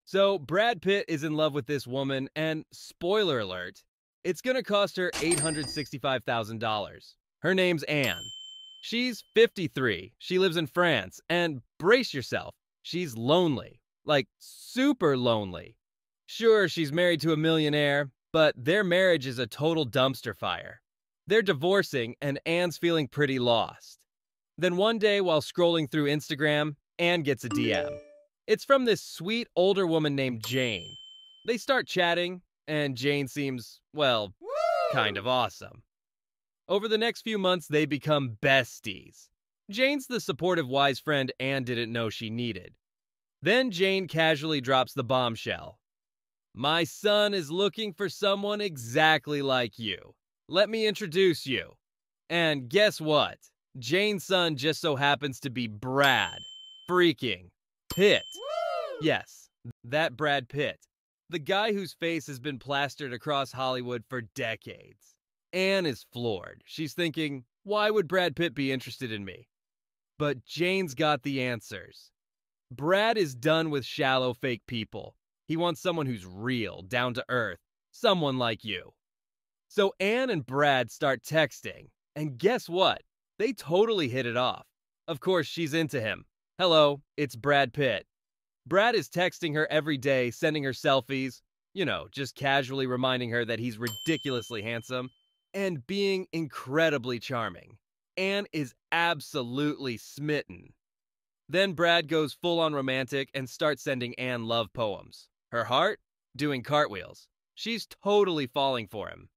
So, Brad Pitt is in love with this woman, and spoiler alert, it's gonna cost her $865,000. Her name's Anne. She's 53, she lives in France, and brace yourself, she's lonely. Like, super lonely. Sure, she's married to a millionaire, but their marriage is a total dumpster fire. They're divorcing, and Anne's feeling pretty lost. Then one day, while scrolling through Instagram, Anne gets a DM. It's from this sweet older woman named Jane. They start chatting, and Jane seems, well, kind of awesome. Over the next few months, they become besties. Jane's the supportive, wise friend Anne didn't know she needed. Then Jane casually drops the bombshell. My son is looking for someone exactly like you. Let me introduce you. And guess what? Jane's son just so happens to be Brad freaking Pitt. Yes, that Brad Pitt. The guy whose face has been plastered across Hollywood for decades. Anne is floored. She's thinking, why would Brad Pitt be interested in me? But Jane's got the answers. Brad is done with shallow fake people. He wants someone who's real, down to earth, someone like you. So Anne and Brad start texting, and guess what? They totally hit it off. Of course, she's into him. Hello, it's Brad Pitt. Brad is texting her every day, sending her selfies, just casually reminding her that he's ridiculously handsome, and being incredibly charming. Anne is absolutely smitten. Then Brad goes full-on romantic and starts sending Anne love poems. Her heart? Doing cartwheels. She's totally falling for him.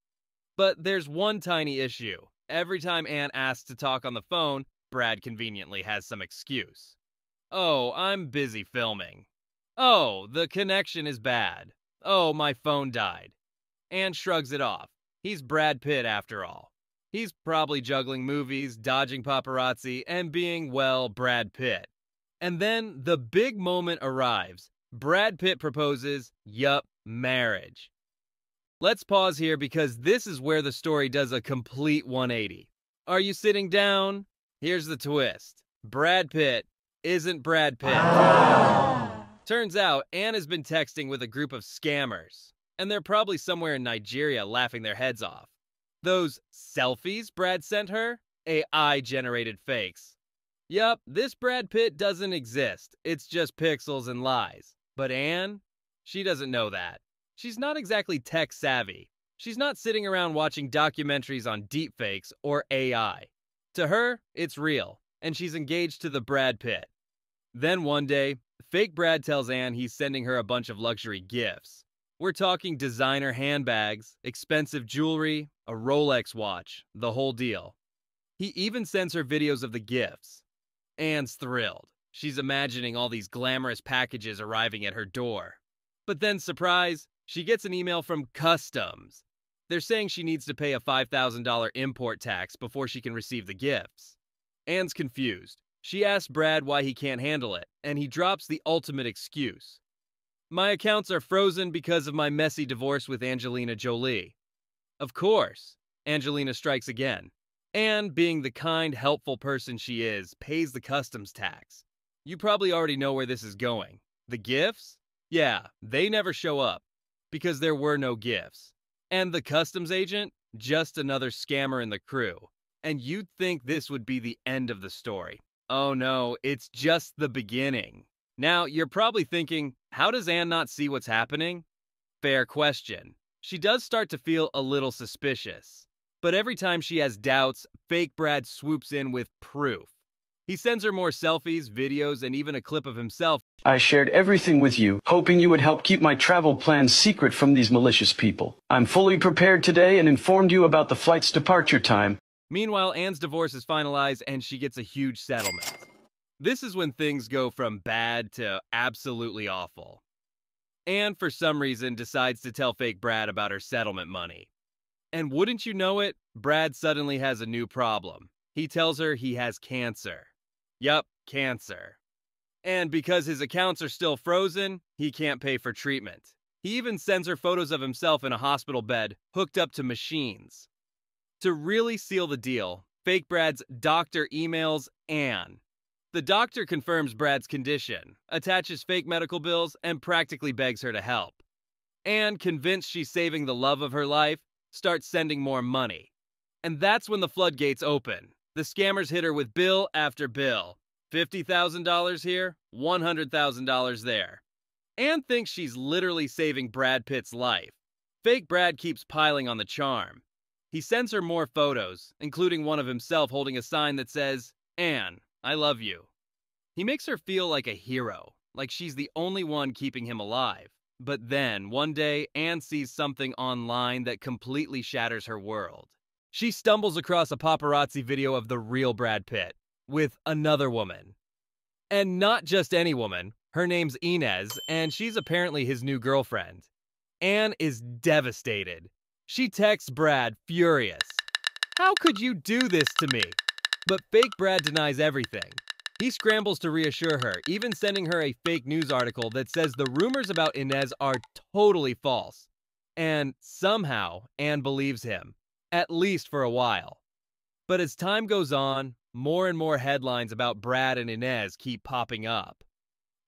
But there's one tiny issue. Every time Anne asks to talk on the phone, Brad conveniently has some excuse. Oh, I'm busy filming. Oh, the connection is bad. Oh, my phone died. Anne shrugs it off. He's Brad Pitt after all. He's probably juggling movies, dodging paparazzi, and being, well, Brad Pitt. And then the big moment arrives. Brad Pitt proposes, marriage. Let's pause here because this is where the story does a complete 180. Are you sitting down? Here's the twist. Brad Pitt isn't Brad Pitt. Turns out Anne has been texting with a group of scammers, and they're probably somewhere in Nigeria laughing their heads off. Those selfies Brad sent her? AI-generated fakes. Yup, this Brad Pitt doesn't exist. It's just pixels and lies. But Anne? She doesn't know that. She's not exactly tech-savvy. She's not sitting around watching documentaries on deepfakes or AI. To her, it's real, and she's engaged to the Brad Pitt. Then one day, fake Brad tells Anne he's sending her a bunch of luxury gifts. We're talking designer handbags, expensive jewelry, a Rolex watch, the whole deal. He even sends her videos of the gifts. Anne's thrilled. She's imagining all these glamorous packages arriving at her door. But then, surprise, she gets an email from Customs. They're saying she needs to pay a $5,000 import tax before she can receive the gifts. Anne's confused. She asks Brad why he can't handle it, and he drops the ultimate excuse. My accounts are frozen because of my messy divorce with Angelina Jolie. Of course, Angelina strikes again. Anne, being the kind, helpful person she is, pays the customs tax. You probably already know where this is going. The gifts? Yeah, they never show up, because there were no gifts. And the customs agent? Just another scammer in the crew. And you'd think this would be the end of the story. Oh no, it's just the beginning. Now, you're probably thinking, how does Anne not see what's happening? Fair question. She does start to feel a little suspicious. But every time she has doubts, fake Brad swoops in with proof. He sends her more selfies, videos, and even a clip of himself. I shared everything with you, hoping you would help keep my travel plans secret from these malicious people. I'm fully prepared today and informed you about the flight's departure time. Meanwhile, Anne's divorce is finalized and she gets a huge settlement. This is when things go from bad to absolutely awful. Anne, for some reason, decides to tell fake Brad about her settlement money. And wouldn't you know it, Brad suddenly has a new problem. He tells her he has cancer. Yup, cancer. And because his accounts are still frozen, he can't pay for treatment. He even sends her photos of himself in a hospital bed, hooked up to machines. To really seal the deal, fake Brad's doctor emails Anne. The doctor confirms Brad's condition, attaches fake medical bills, and practically begs her to help. Anne, convinced she's saving the love of her life, starts sending more money. And that's when the floodgates open. The scammers hit her with bill after bill. $50,000 here, $100,000 there. Anne thinks she's literally saving Brad Pitt's life. Fake Brad keeps piling on the charm. He sends her more photos, including one of himself holding a sign that says, "Anne, I love you." He makes her feel like a hero, like she's the only one keeping him alive. But then, one day, Anne sees something online that completely shatters her world. She stumbles across a paparazzi video of the real Brad Pitt with another woman. And not just any woman. Her name's Inez, and she's apparently his new girlfriend. Anne is devastated. She texts Brad, furious. "How could you do this to me?" But fake Brad denies everything. He scrambles to reassure her, even sending her a fake news article that says the rumors about Inez are totally false. And somehow, Anne believes him, at least for a while. But as time goes on, more and more headlines about Brad and Inez keep popping up.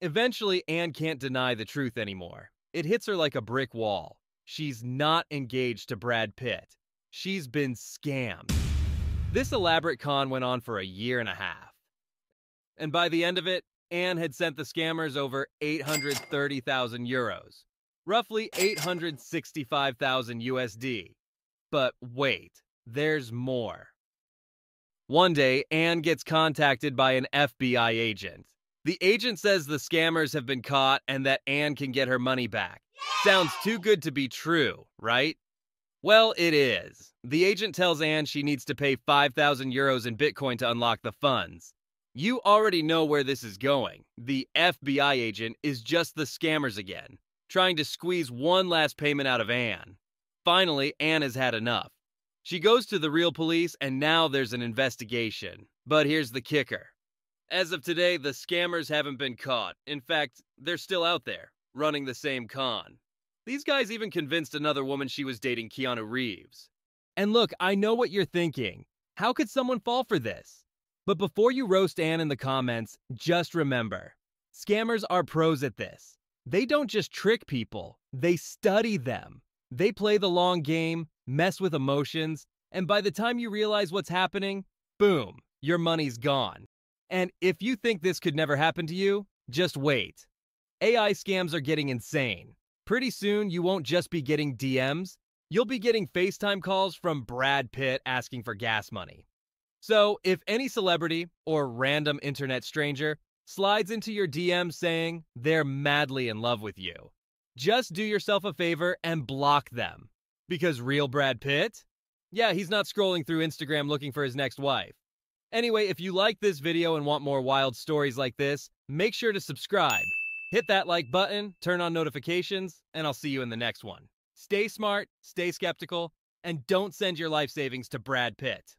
Eventually, Anne can't deny the truth anymore. It hits her like a brick wall. She's not engaged to Brad Pitt. She's been scammed. This elaborate con went on for a year and a half. And by the end of it, Anne had sent the scammers over 830,000 euros, roughly 865,000 USD. But wait, there's more. One day, Anne gets contacted by an FBI agent. The agent says the scammers have been caught and that Anne can get her money back. Sounds too good to be true, right? Well, it is. The agent tells Anne she needs to pay 5,000 euros in Bitcoin to unlock the funds. You already know where this is going. The FBI agent is just the scammers again, trying to squeeze one last payment out of Anne. Finally, Anne has had enough. She goes to the real police, and now there's an investigation. But here's the kicker. As of today, the scammers haven't been caught. In fact, they're still out there, running the same con. These guys even convinced another woman she was dating Keanu Reeves. And look, I know what you're thinking. How could someone fall for this? But before you roast Anne in the comments, just remember, scammers are pros at this. They don't just trick people, they study them. They play the long game, mess with emotions, and by the time you realize what's happening, boom, your money's gone. And if you think this could never happen to you, just wait. AI scams are getting insane. Pretty soon, you won't just be getting DMs, you'll be getting FaceTime calls from Brad Pitt asking for gas money. So, if any celebrity or random internet stranger slides into your DM saying they're madly in love with you, just do yourself a favor and block them. Because real Brad Pitt? Yeah, he's not scrolling through Instagram looking for his next wife. Anyway, if you like this video and want more wild stories like this, make sure to subscribe. Hit that like button, turn on notifications, and I'll see you in the next one. Stay smart, stay skeptical, and don't send your life savings to Brad Pitt.